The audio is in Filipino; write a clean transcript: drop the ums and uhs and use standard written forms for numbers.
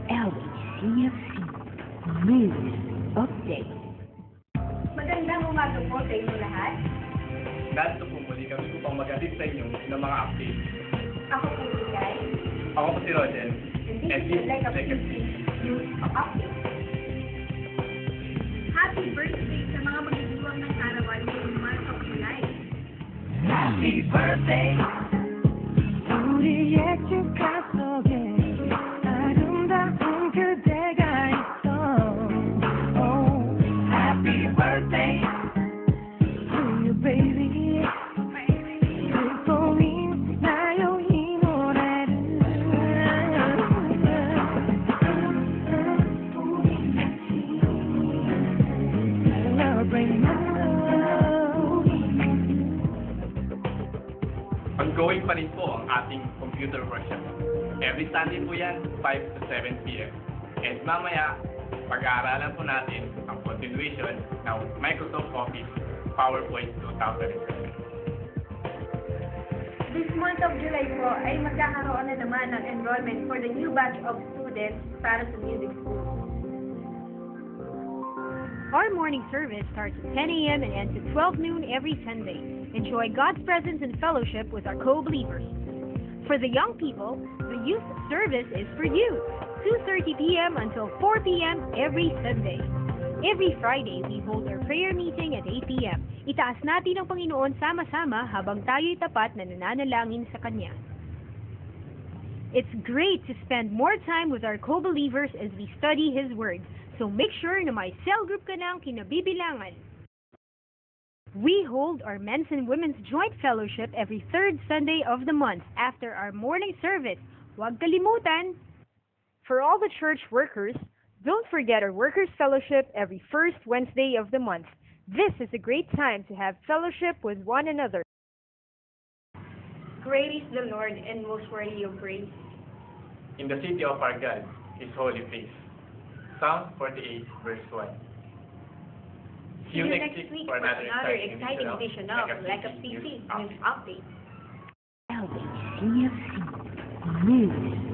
LHCFC News Update. Magandang umaga po sa inyo lahat. Narito po muli kami upang mag-atid sa inyo ng mga updates. Ako po si Guy. Ako po si Roden. And this is like a PC News Update. Happy birthday sa mga magdidiwang ng karawan ngayong month of July. Happy birthday! 우리의 축하 속에 아름다운 그대가 있어. Oh, happy birthday to you, baby. 듣고인 나요 이 노래를. 우리 같이 celebrate my love. Ongoing pa rin po ang ating computer workshop. Every Sunday po yan, 5 to 7 p.m. And mamaya, pag-aaralan po natin ang continuation ng Microsoft Office PowerPoint 2007. This month of July po ay magkakaroon na naman ng enrollment for the new batch of students para sa music school. Our morning service starts at 10 a.m. and ends at 12 noon every Sunday. Enjoy God's presence and fellowship with our co-believers. For the young people, the youth service is for you, 2:30 p.m. until 4 p.m. every Sunday. Every Friday, we hold our prayer meeting at 8 p.m. Itaas natin ang Panginoon sama-sama habang tayo'y tapat na nananalangin sa Kanya. It's great to spend more time with our co-believers as we study His Word. So make sure na may cell group ka ng kinabibilangan. We hold our men's and women's joint fellowship every third Sunday of the month after our morning service. Huwag kalimutan! For all the church workers, don't forget our workers' fellowship every first Wednesday of the month. This is a great time to have fellowship with one another. Great is the Lord and most worthy of praise. In the city of our God, His holy place. Psalm 48, verse 1. See you next week for another exciting edition of Like a PC News Update. LHCFC News